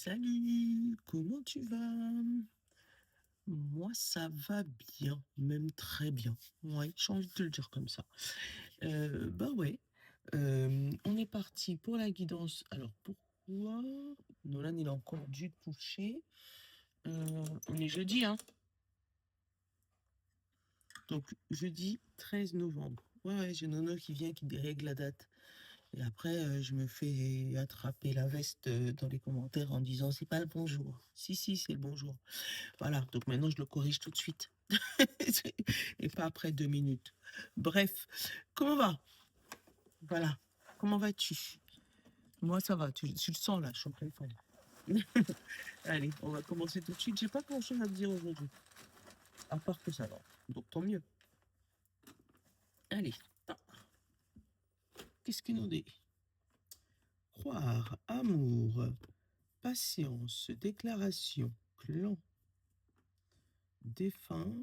Salut, comment tu vas? Moi, ça va bien, même très bien. Ouais, j'ai envie de te le dire comme ça. Bah ouais, on est parti pour la guidance. Alors pourquoi? Nolan, il a encore dû toucher. On est jeudi, hein? Donc jeudi 13 novembre. Ouais, j'ai Nono qui vient, qui dérègle la date. Et après, je me fais attraper la veste dans les commentaires en disant c'est pas le bonjour. Si, si, c'est le bonjour. Voilà, donc maintenant je le corrige tout de suite. Et pas après 2 minutes. Bref, comment va? Voilà, comment vas-tu? Moi ça va, tu le sens là, je suis en pleine forme. Allez, on va commencer tout de suite. J'ai pas grand-chose à te dire aujourd'hui, à part que ça va. Donc tant mieux. Allez, ah, qu'est-ce qu'il nous dit? Croire, amour, patience, déclaration, clan, défunt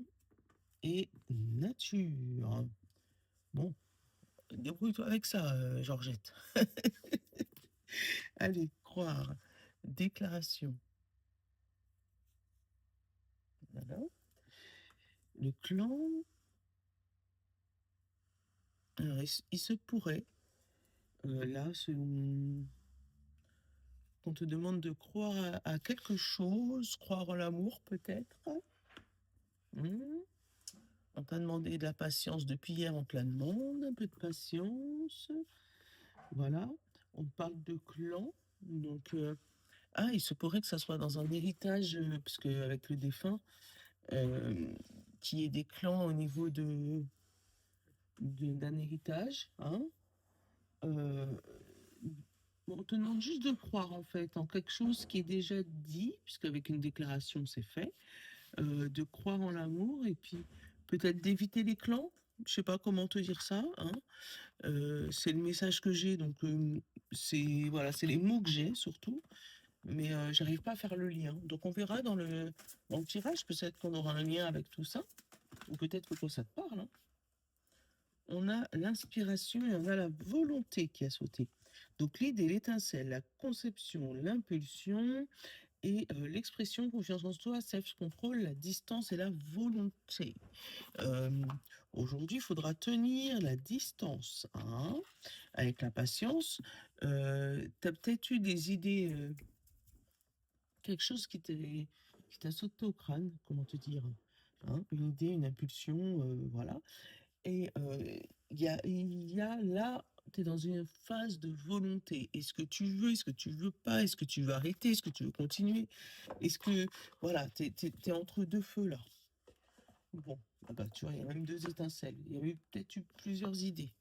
et nature. Bon, débrouille-toi avec ça, Georgette. Allez, croire, déclaration. Voilà. Le clan, alors, il se pourrait, là, qu'on te demande de croire à quelque chose, croire en l'amour peut-être. Hmm. On t'a demandé de la patience depuis hier, on te la demande, un peu de patience. Voilà, on parle de clan, donc il se pourrait que ça soit dans un héritage, parce qu'avec le défunt, qu'il y ait des clans au niveau d'un héritage, hein. Euh, on te demande juste de croire en fait en quelque chose qui est déjà dit, puisqu'avec une déclaration c'est fait, de croire en l'amour et puis peut-être d'éviter les clans. Je sais pas comment te dire ça, hein. C'est le message que j'ai, donc c'est voilà, c'est les mots que j'ai surtout, mais j'arrive pas à faire le lien. Donc on verra dans le tirage, peut-être qu'on aura un lien avec tout ça, ou peut-être que toi ça te parle, hein. On a l'inspiration et on a la volonté qui a sauté. Donc l'idée, l'étincelle, la conception, l'impulsion et l'expression, confiance en soi, self-control, la distance et la volonté. Euh, Aujourd'hui, il faudra tenir la distance, hein, avec la patience. Tu as peut-être eu des idées, quelque chose qui t'a sauté au crâne, comment te dire, hein, une idée, une impulsion, voilà. Et il y a là, tu es dans une phase de volonté. Est-ce que tu veux, est-ce que tu veux pas, est-ce que tu veux arrêter, est-ce que tu veux continuer? Est-ce que, voilà, t'es entre deux feux là. Bon, ah bah, tu vois, il y a même deux étincelles. Il y a eu peut-être eu plusieurs idées,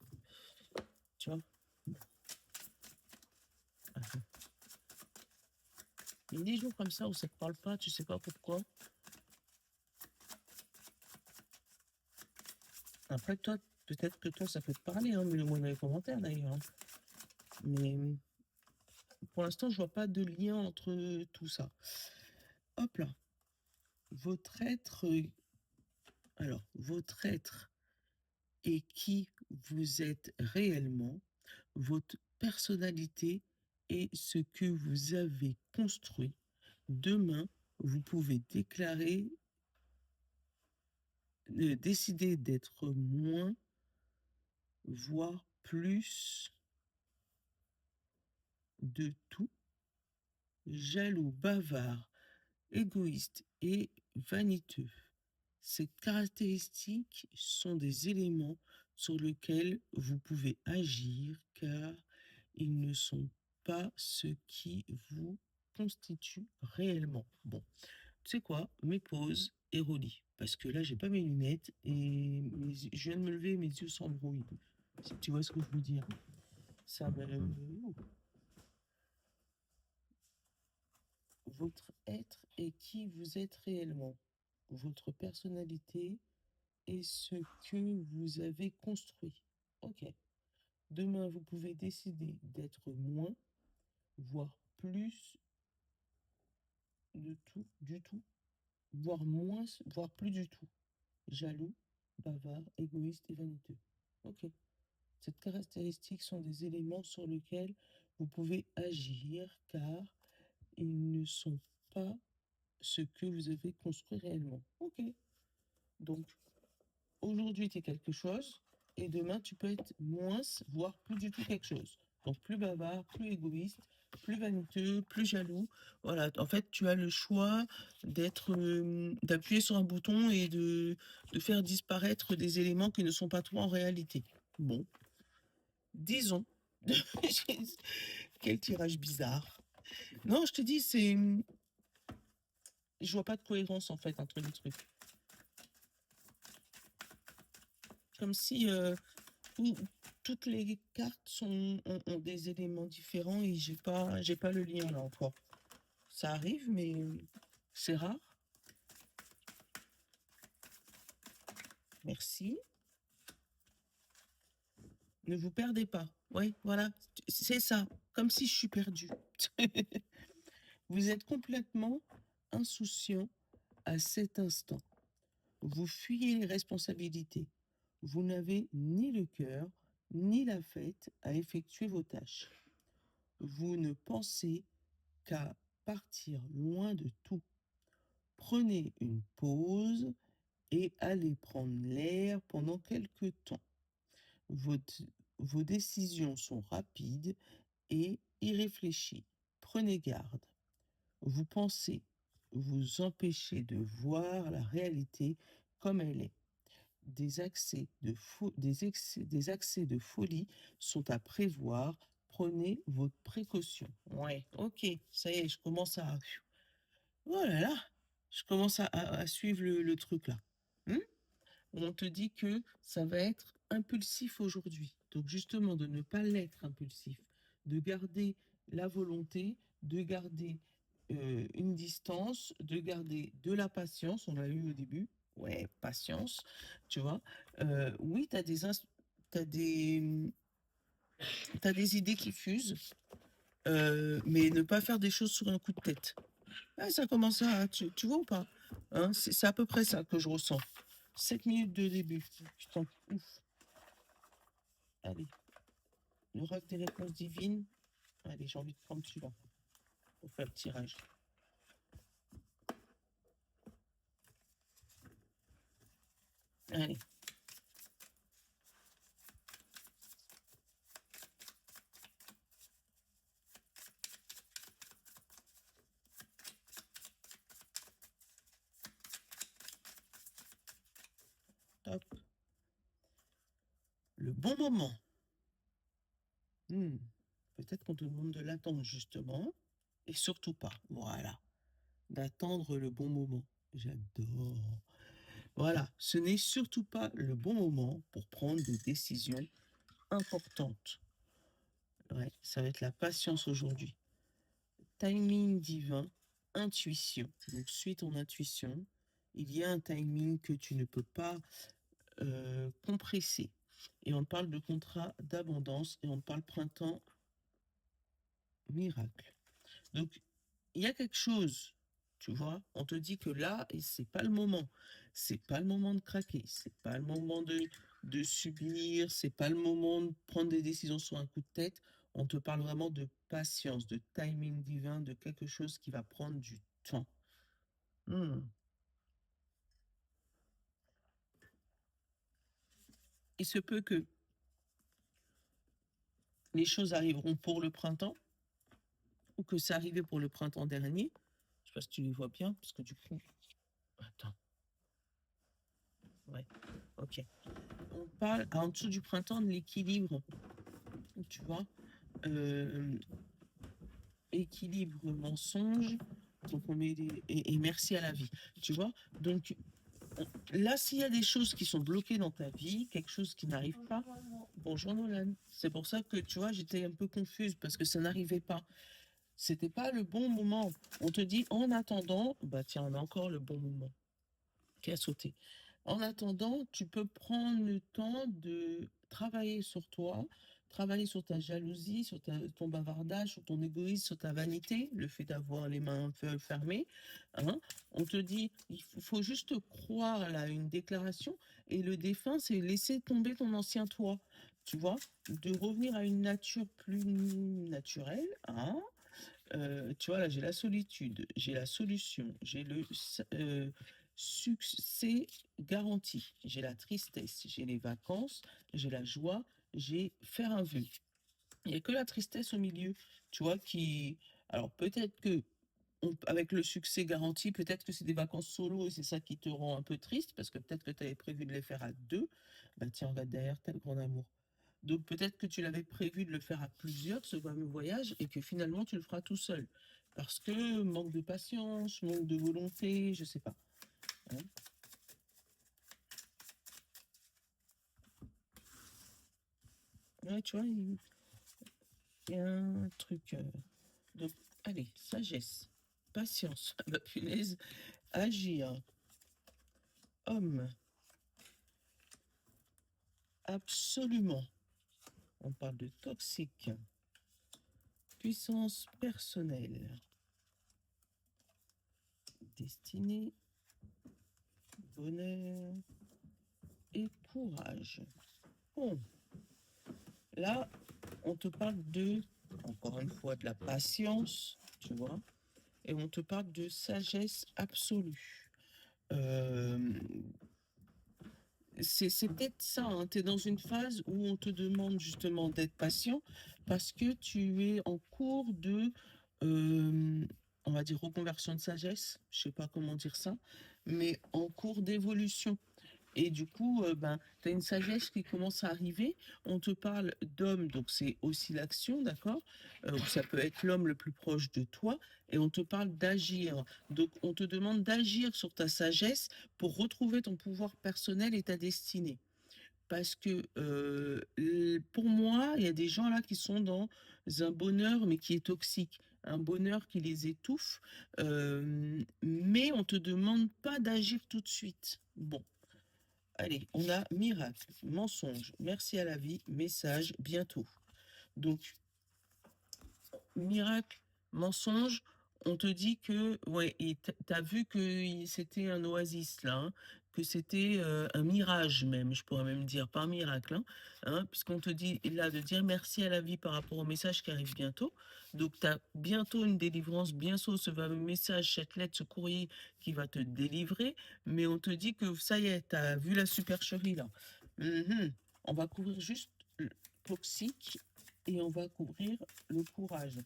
tu vois. Il y a des jours comme ça où ça te parle pas, tu sais pas pourquoi. Après, toi, peut-être que toi, ça peut te parler, hein, mais le moins dans les commentaires d'ailleurs, hein. Mais pour l'instant, je vois pas de lien entre tout ça. Hop là. Votre être, votre être est qui vous êtes réellement, votre personnalité est ce que vous avez construit. Demain, vous pouvez décider d'être moins, voire plus de tout, jaloux, bavard, égoïste et vaniteux. Ces caractéristiques sont des éléments sur lesquels vous pouvez agir car ils ne sont pas ce qui vous constitue réellement. Bon, tu sais quoi? Mets pause et relis. Parce que là, j'ai pas mes lunettes et je viens de me lever, mes yeux s'embrouillent. Si tu vois ce que je veux dire. Ça me... Votre être est qui vous êtes réellement. Votre personnalité est ce que vous avez construit. Ok. Demain, vous pouvez décider d'être moins, voire plus de tout, du tout, voire moins, voire plus du tout. Jaloux, bavard, égoïste et vaniteux. Ok. Ces caractéristiques sont des éléments sur lesquels vous pouvez agir car ils ne sont pas ce que vous avez construit réellement. Ok. Donc, aujourd'hui, tu es quelque chose, et demain, tu peux être moins, voire plus du tout quelque chose. Donc, plus bavard, plus égoïste, plus vaniteux, plus jaloux. Voilà, en fait, tu as le choix d'appuyer sur un bouton et de faire disparaître des éléments qui ne sont pas toi en réalité. Bon, disons. Quel tirage bizarre. Non, je te dis, je vois pas de cohérence en fait entre les trucs. Comme si toutes les cartes ont des éléments différents et j'ai pas le lien là encore. Ça arrive, mais c'est rare. Merci. Ne vous perdez pas. Oui, voilà, c'est ça. Comme si je suis perdue. Vous êtes complètement insouciant à cet instant. Vous fuyez les responsabilités. Vous n'avez ni le cœur, ni la fête à effectuer vos tâches. Vous ne pensez qu'à partir loin de tout. Prenez une pause et allez prendre l'air pendant quelque temps. Vos, vos décisions sont rapides et irréfléchies. Prenez garde. Vous pensez vous empêcher de voir la réalité comme elle est. Des accès des accès de folie sont à prévoir. Prenez votre précaution. Ouais, ok, ça y est, je commence à... Oh là là, je commence à suivre le truc là. Hmm. On te dit que ça va être impulsif aujourd'hui. Donc justement, de ne pas l'être impulsif, de garder la volonté, de garder une distance, de garder de la patience, on l'a eu au début. Ouais, patience, tu vois. Oui, tu as t'as des, t'as des idées qui fusent, mais ne pas faire des choses sur un coup de tête. Ah, ça commence à... Tu vois ou pas, hein, c'est à peu près ça que je ressens. 7 minutes de début. Putain, ouf. Allez, le rock des réponses divines. Allez, j'ai envie de prendre celui-là pour faire le tirage. Allez. Top. Le bon moment. Hmm. Peut-être qu'on te demande de l'attendre justement. Et surtout pas. Voilà. D'attendre le bon moment. J'adore. Voilà. Ce n'est surtout pas le bon moment pour prendre des décisions importantes. Ouais, ça va être la patience aujourd'hui. Timing divin, intuition. Donc, suis ton intuition. Il y a un timing que tu ne peux pas compresser. Et on parle de contrat d'abondance et on parle printemps miracle. Donc, il y a quelque chose, tu vois, on te dit que là, et c'est pas le moment. C'est pas le moment de craquer, c'est pas le moment de subir, c'est pas le moment de prendre des décisions sur un coup de tête. On te parle vraiment de patience, de timing divin, de quelque chose qui va prendre du temps. Hmm. Il se peut que les choses arriveront pour le printemps ou que ça arrivait pour le printemps dernier. Je sais pas si tu les vois bien, parce que du coup... Attends. Ouais, ok. On parle en dessous du printemps de l'équilibre, tu vois. Euh, équilibre, mensonge. Donc on met et merci à la vie, tu vois. Donc là, s'il y a des choses qui sont bloquées dans ta vie, quelque chose qui n'arrive pas, bonjour Nolan. C'est pour ça que tu vois, j'étais un peu confuse parce que ça n'arrivait pas. C'était pas le bon moment. On te dit en attendant, bah tiens, on a encore le bon moment qui a sauté. En attendant, tu peux prendre le temps de travailler sur toi, travailler sur ta jalousie, sur ton bavardage, sur ton égoïsme, sur ta vanité, le fait d'avoir les mains un peu fermées. Hein. On te dit, il faut juste croire à une déclaration et le défunt, c'est laisser tomber ton ancien toi. Tu vois, de revenir à une nature plus naturelle, hein, Tu vois, là, j'ai la solitude, j'ai la solution, j'ai le succès garanti, j'ai la tristesse, j'ai les vacances, j'ai la joie, j'ai faire un vœu. Il n'y a que la tristesse au milieu, tu vois, qui... Alors peut-être que avec le succès garanti, peut-être que c'est des vacances solo et c'est ça qui te rend un peu triste, parce que peut-être que tu avais prévu de les faire à deux. Bah tiens, on va derrière tel grand amour. Donc peut-être que tu l'avais prévu de le faire à plusieurs, ce fameux voyage, et que finalement tu le feras tout seul. Parce que manque de patience, manque de volonté, je sais pas. Hein. Ouais, tu vois, il y a un truc. Donc, allez, sagesse, patience, bah, punaise, agir, homme, absolument. On parle de toxique, puissance personnelle, destinée, bonheur et courage. Bon, là, on te parle de, encore une fois, de la patience, tu vois, et on te parle de sagesse absolue. Euh, c'est peut-être ça, hein. Tu es dans une phase où on te demande justement d'être patient parce que tu es en cours de, euh, on va dire, reconversion de sagesse, je sais pas comment dire ça, mais en cours d'évolution. Et du coup, ben, tu as une sagesse qui commence à arriver. On te parle d'homme, donc c'est aussi l'action, d'accord? Ou ça peut être l'homme le plus proche de toi. Et on te parle d'agir. Donc, on te demande d'agir sur ta sagesse pour retrouver ton pouvoir personnel et ta destinée. Parce que pour moi, il y a des gens là qui sont dans un bonheur, mais qui est toxique. Un bonheur qui les étouffe. Mais on ne te demande pas d'agir tout de suite. Bon. Allez, on a miracle, mensonge, merci à la vie, message, bientôt. Donc, miracle, mensonge, on te dit que, ouais, et t'as vu que c'était un oasis là, hein, que c'était un mirage même, je pourrais même dire, pas un miracle, puisqu'on te dit là de dire merci à la vie par rapport au message qui arrive bientôt. Donc, tu as bientôt une délivrance, bientôt ce fameux message, cette lettre, ce courrier qui va te délivrer, mais on te dit que ça y est, tu as vu la supercherie là. Mhm. On va couvrir juste le toxique et on va couvrir le courage.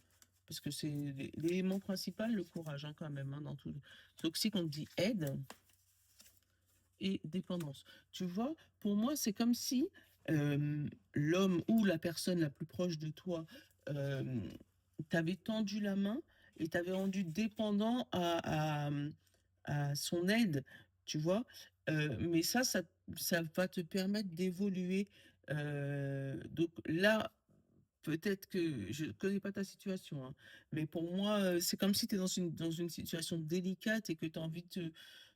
Parce que c'est l'élément principal, le courage, hein, quand même, hein, dans tout. Toxique, on dit aide et dépendance. Tu vois, pour moi, c'est comme si l'homme ou la personne la plus proche de toi t'avait tendu la main et t'avait rendu dépendant à son aide, tu vois. Mais ça va te permettre d'évoluer. Donc là, peut-être que je ne connais pas ta situation, hein, mais pour moi, c'est comme si tu es dans une situation délicate et que tu as envie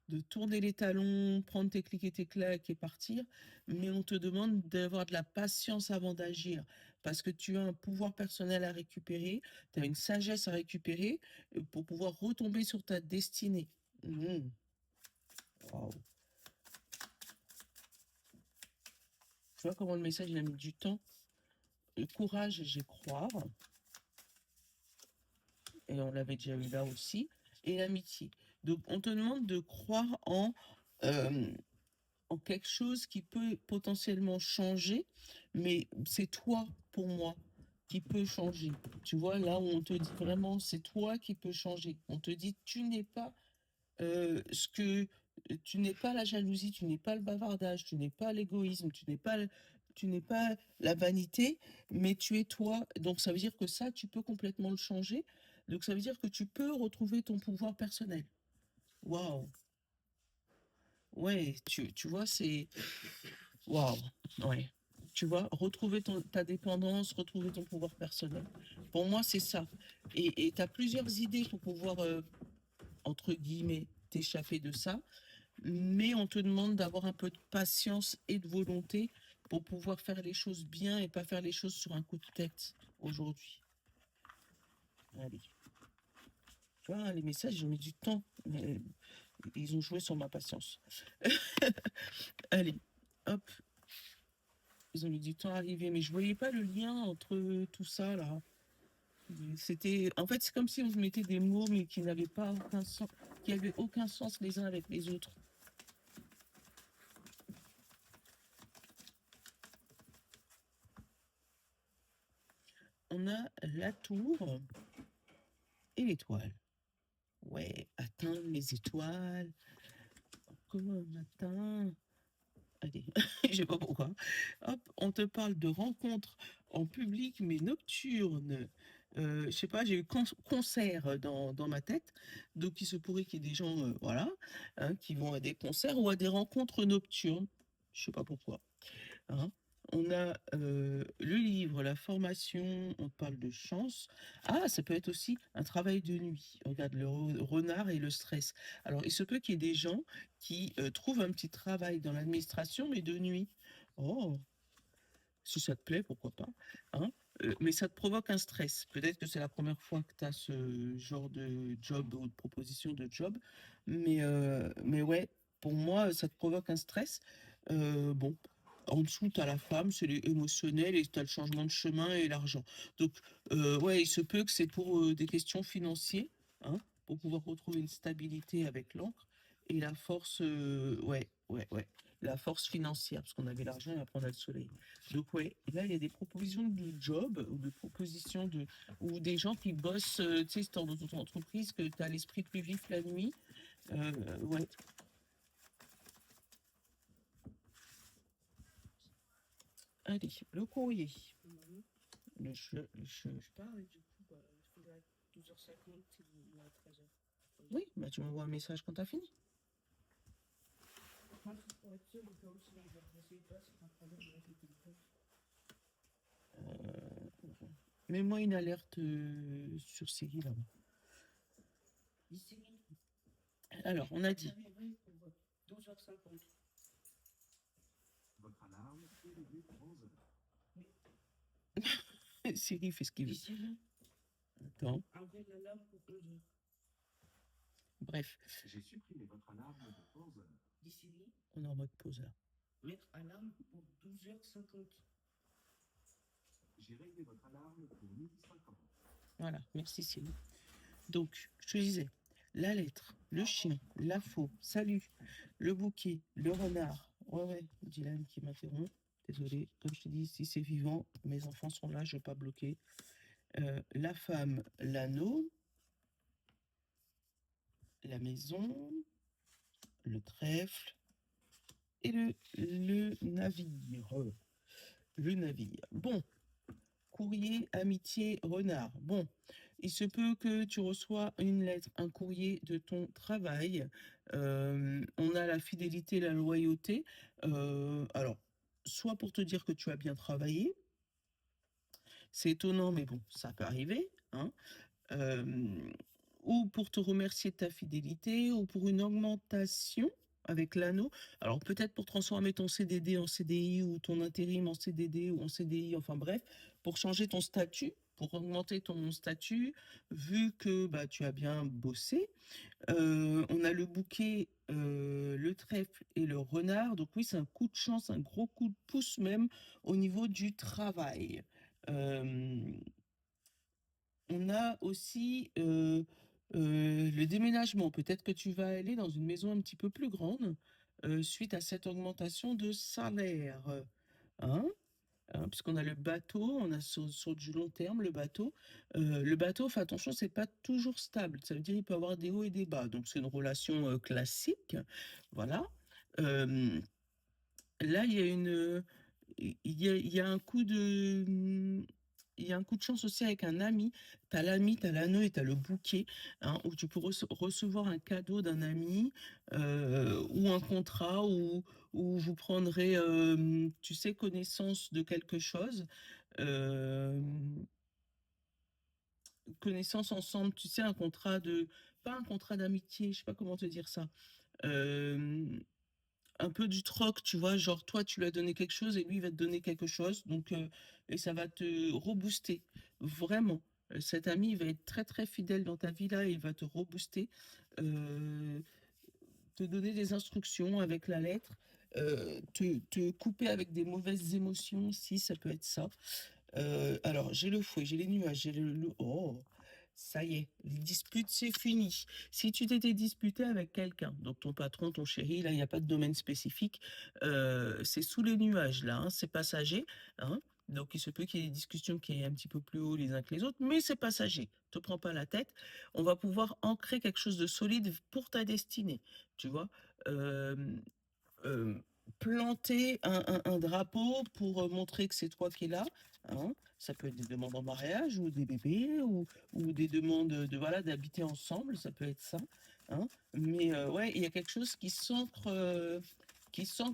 de tourner les talons, prendre tes clics et tes claques et partir, mais on te demande d'avoir de la patience avant d'agir, parce que tu as un pouvoir personnel à récupérer, tu as une sagesse à récupérer pour pouvoir retomber sur ta destinée. Mmh. Waouh. Tu vois comment le message il a mis du temps? Le courage, j'y croire. Et on l'avait déjà eu là aussi, et l'amitié. Donc, on te demande de croire euh, en quelque chose qui peut potentiellement changer, mais c'est toi, pour moi, qui peut changer. Tu vois, là où on te dit vraiment, c'est toi qui peux changer. On te dit, tu n'es pas ce que... Tu n'es pas la jalousie, tu n'es pas le bavardage, tu n'es pas l'égoïsme, tu n'es pas la vanité, mais tu es toi. Donc ça veut dire que ça, tu peux complètement le changer. Donc ça veut dire que tu peux retrouver ton pouvoir personnel. Waouh. Ouais, tu vois, c'est... Waouh. Ouais. Tu vois, retrouver ta dépendance, retrouver ton pouvoir personnel. Pour moi, c'est ça. Et tu as plusieurs idées pour pouvoir, entre guillemets, t'échapper de ça. Mais on te demande d'avoir un peu de patience et de volonté pour pouvoir faire les choses bien et pas faire les choses sur un coup de tête aujourd'hui. Allez. Tu vois, les messages, ils ont mis du temps, mais ils ont joué sur ma patience. Allez, hop, ils ont mis du temps à arriver, mais je voyais pas le lien entre tout ça là. En fait, c'est comme si on se mettait des mots, mais qui n'avaient pas aucun sens, qui avaient aucun sens les uns avec les autres. On a la tour et l'étoile. Ouais, atteindre les étoiles, comme un matin. Allez, je sais pas pourquoi. Hop, on te parle de rencontres en public, mais nocturnes. Je sais pas, j'ai eu concert dans ma tête. Donc, il se pourrait qu'il y ait des gens, voilà, hein, qui vont à des concerts ou à des rencontres nocturnes. Je sais pas pourquoi. Hein. On a le livre, la formation, on parle de chance. Ah, ça peut être aussi un travail de nuit. Regarde, le renard et le stress. Alors, il se peut qu'il y ait des gens qui trouvent un petit travail dans l'administration, mais de nuit. Oh, si ça te plaît, pourquoi pas. Hein. Mais ça te provoque un stress. Peut-être que c'est la première fois que tu as ce genre de job ou de proposition de job. Mais ouais, pour moi, ça te provoque un stress. Bon, en dessous, tu as la femme, c'est émotionnel, et tu as le changement de chemin et l'argent. Donc, ouais, il se peut que c'est pour des questions financières, hein, pour pouvoir retrouver une stabilité avec l'encre et la force, ouais, la force financière, parce qu'on avait l'argent et après on a le soleil. Donc ouais, là il y a des propositions de job ou de propositions de ou des gens qui bossent, tu sais, dans ton entreprise, que tu as l'esprit plus vif la nuit. Ouais, allez, le courrier. Je pars et du coup, bah, il faudrait 12h50 ou à 13h. Oui, bah tu m'envoies un message quand t'as fini. Mets-moi une alerte sur Siri là-bas. Alors, on a dit. 12h50. Votre alarme est levée pour 11 heures. Siri fait ce qu'il veut. Attends. Bref. J'ai supprimé votre alarme de 11 heures. On est en mode pause là. Mettre alarme pour 12h50. J'ai réglé votre alarme pour 12h50. Voilà, merci Siri. Donc, je te disais, la lettre, le chien, la faux, salut, le bouquet, le renard. Ouais, Dylan qui m'interrompt. Désolé, comme je te dis, si c'est vivant, mes enfants sont là, je ne vais pas bloquer. La femme, l'anneau, la maison, le trèfle et le navire. Le navire. Bon, courrier, amitié, renard. Bon, il se peut que tu reçois une lettre, un courrier de ton travail. On a la fidélité, la loyauté. Alors, soit pour te dire que tu as bien travaillé, c'est étonnant, mais bon, ça peut arriver, hein. Ou pour te remercier de ta fidélité, ou pour une augmentation avec l'anneau. Alors peut-être pour transformer ton CDD en CDI ou ton intérim en CDD ou en CDI, enfin bref, pour changer ton statut, pour augmenter ton statut, vu que bah, tu as bien bossé. On a le bouquet, le trèfle et le renard. Donc oui, c'est un coup de chance, un gros coup de pouce même au niveau du travail. Euh, on a aussi le déménagement. Peut-être que tu vas aller dans une maison un petit peu plus grande suite à cette augmentation de salaire. Hein? Puisqu'on a le bateau, on a sur du long terme le bateau. Le bateau, fais attention, c'est pas toujours stable. Ça veut dire qu'il peut avoir des hauts et des bas. Donc c'est une relation classique. Voilà. Euh, Là, il y a un coup de, il y a un coup de chance aussi avec un ami. Tu as l'ami, tu as l'anneau et tu as le bouquet, hein, où tu peux recevoir un cadeau d'un ami ou un contrat où vous prendrez, tu sais, connaissance de quelque chose. euh, Connaissance ensemble, tu sais, un contrat de... Pas un contrat d'amitié, je sais pas comment te dire ça. Euh, un peu du troc, tu vois, genre toi tu lui as donné quelque chose et lui il va te donner quelque chose, donc et ça va te rebooster, vraiment. Cet ami il va être très très fidèle dans ta vie là, et il va te rebooster, euh, te donner des instructions avec la lettre, te couper avec des mauvaises émotions, si ça peut être ça. Alors, j'ai le fouet, j'ai les nuages, j'ai oh, ça y est, les disputes, c'est fini. Si tu t'étais disputé avec quelqu'un, donc ton patron, ton chéri, là, il n'y a pas de domaine spécifique, c'est sous les nuages, là, hein, c'est passager, hein. Donc, il se peut qu'il y ait des discussions qui aient un petit peu plus haut les uns que les autres, mais c'est passager. Te prends pas la tête. On va pouvoir ancrer quelque chose de solide pour ta destinée, tu vois. Euh, euh, Planter un drapeau pour montrer que c'est toi qui es là, hein. Ça peut être des demandes en mariage ou des bébés ou des demandes de voilà d'habiter ensemble, ça peut être ça, hein. Mais ouais, il y a quelque chose qui s'ancre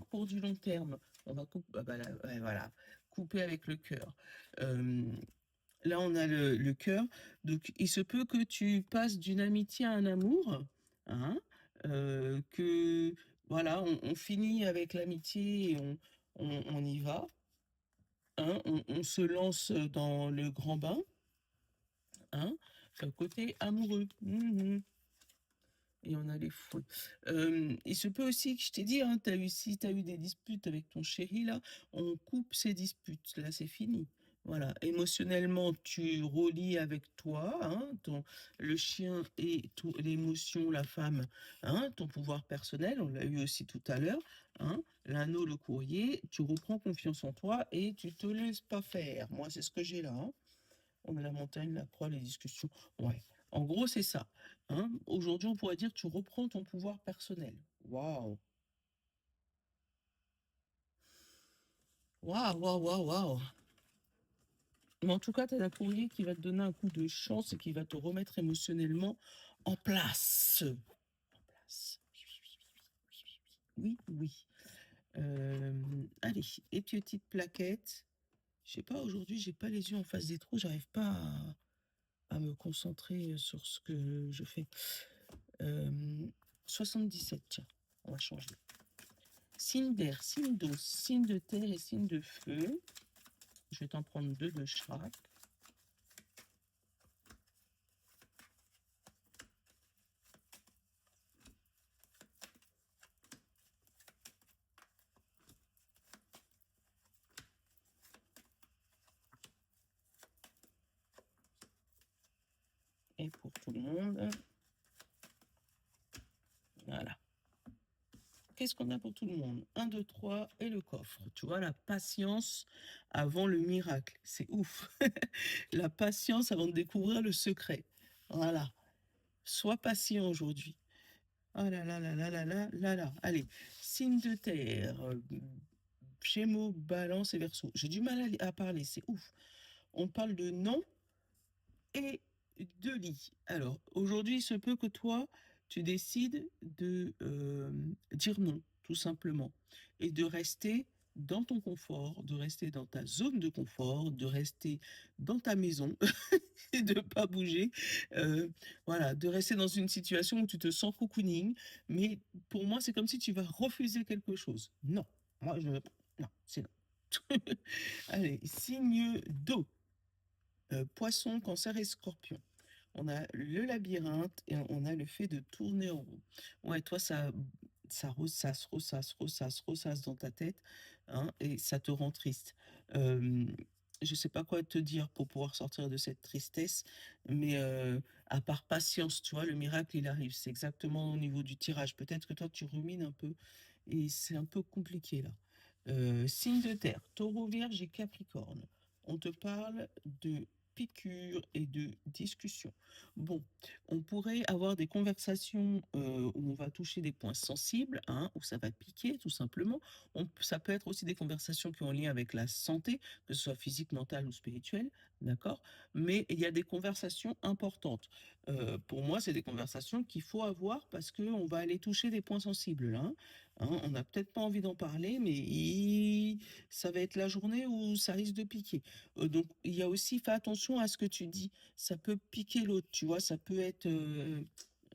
pour du long terme. On va couper, ouais, voilà, couper avec le cœur. Euh, Là, on a le cœur. Donc, il se peut que tu passes d'une amitié à un amour, hein, que voilà, on finit avec l'amitié et on y va, hein, on se lance dans le grand bain, hein, côté amoureux. Mhm. Et on a les fouets. Il se peut aussi que je t'ai dit, hein, si tu as eu des disputes avec ton chéri, là, on coupe ces disputes. Là, c'est fini. Voilà. Émotionnellement, tu relis avec toi, hein, le chien et l'émotion, la femme, hein, ton pouvoir personnel, on l'a eu aussi tout à l'heure, hein, l'anneau, le courrier, tu reprends confiance en toi et tu te laisses pas faire. Moi, c'est ce que j'ai là, hein. On a la montagne, la croix, les discussions. Ouais. En gros, c'est ça, hein. Aujourd'hui, on pourrait dire tu reprends ton pouvoir personnel. Waouh. Waouh, waouh, waouh, waouh. Mais en tout cas, tu as un courrier qui va te donner un coup de chance et qui va te remettre émotionnellement en place. En place. Oui, oui. Allez, et puis petite plaquette. Je sais pas, aujourd'hui, j'ai pas les yeux en face des trous, j'arrive pas à me concentrer sur ce que je fais. Euh, 77, tiens, on va changer. Signe d'air, signe d'eau, signe de terre et signe de feu. Je vais t'en prendre deux de chaque. Et pour tout le monde. Voilà. Qu'est-ce qu'on a pour tout le monde? 1, 2, 3 et le coffre. Tu vois, la patience avant le miracle. C'est ouf. La patience avant de découvrir le secret. Voilà. Sois patient aujourd'hui. Ah là là là là là là là là. Allez, signe de terre, Gémeaux, Balance et Verseau. J'ai du mal à parler, c'est ouf. On parle de non et de lit. Alors, aujourd'hui, il se peut que toi, tu décides de dire non, tout simplement, et de rester dans ton confort, de rester dans ta zone de confort, de rester dans ta maison et de pas bouger. Euh, voilà, de rester dans une situation où tu te sens cocooning. Mais pour moi, c'est comme si tu vas refuser quelque chose. Non, moi, je... Non, c'est non. Allez, signe d'eau. Poisson, cancer et scorpion. On a le labyrinthe et on a le fait de tourner en rond. Ouais, toi, ça ressasse dans ta tête, hein, et ça te rend triste. Je sais pas quoi te dire pour pouvoir sortir de cette tristesse, mais à part patience, tu vois, le miracle, il arrive. C'est exactement au niveau du tirage. Peut-être que toi, tu rumines un peu et c'est un peu compliqué là. Signe de terre, taureau, vierge et capricorne. On te parle de piqûres et de discussions. Bon, on pourrait avoir des conversations où on va toucher des points sensibles, hein, où ça va piquer tout simplement. Ça peut être aussi des conversations qui ont un lien avec la santé, que ce soit physique, mentale ou spirituelle, d'accord? Mais il y a des conversations importantes. Pour moi, c'est des conversations qu'il faut avoir parce qu'on va aller toucher des points sensibles là, hein. Hein, on n'a peut-être pas envie d'en parler, mais ça va être la journée où ça risque de piquer. Donc, il y a aussi, fais attention à ce que tu dis. Ça peut piquer l'autre, tu vois, ça peut être...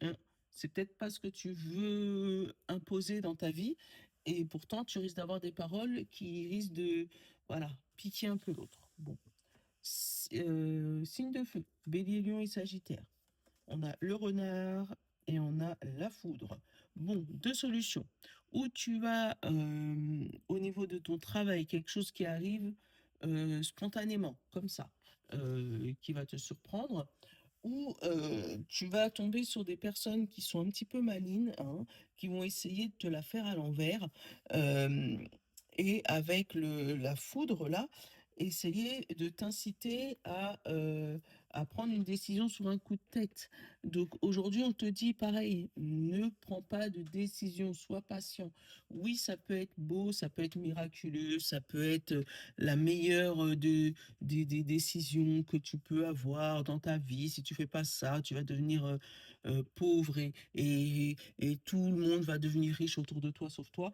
hein, c'est peut-être pas ce que tu veux imposer dans ta vie, et pourtant, tu risques d'avoir des paroles qui risquent de, voilà, piquer un peu l'autre. Bon. Signe de feu, Bélier, Lion et Sagittaire. On a le renard et on a la foudre. Bon, deux solutions. Ou tu as au niveau de ton travail quelque chose qui arrive spontanément, comme ça, qui va te surprendre, ou tu vas tomber sur des personnes qui sont un petit peu malines, hein, qui vont essayer de te la faire à l'envers, et avec la foudre là, essayer de t'inciter à prendre une décision sur un coup de tête. Donc aujourd'hui, on te dit pareil, ne prends pas de décision, sois patient. Oui, ça peut être beau, ça peut être miraculeux, ça peut être la meilleure des décisions que tu peux avoir dans ta vie. Si tu fais pas ça, tu vas devenir pauvre et tout le monde va devenir riche autour de toi, sauf toi.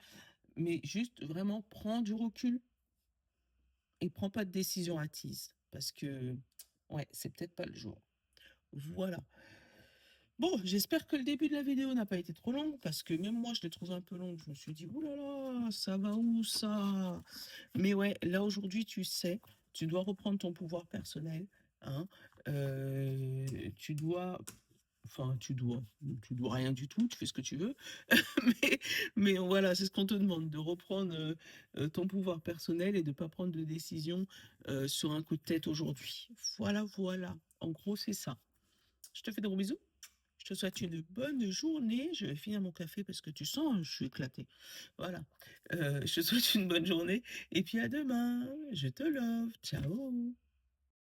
Mais juste vraiment prends du recul et prends pas de décision hâtive parce que ouais, c'est peut-être pas le jour. Voilà. Bon, j'espère que le début de la vidéo n'a pas été trop long parce que même moi je l'ai trouvé un peu long. Je me suis dit, ouh là là, ça va où ça? Mais ouais, là aujourd'hui, tu sais, tu dois reprendre ton pouvoir personnel, hein. Tu dois, enfin, tu dois rien du tout, tu fais ce que tu veux. Mais, mais voilà, c'est ce qu'on te demande, de reprendre ton pouvoir personnel et de ne pas prendre de décision sur un coup de tête aujourd'hui. Voilà, voilà. En gros, c'est ça. Je te fais de gros bisous. Je te souhaite une bonne journée. Je vais finir mon café parce que tu sens, hein, je suis éclatée. Voilà. Je te souhaite une bonne journée et puis à demain. Je te love. Ciao.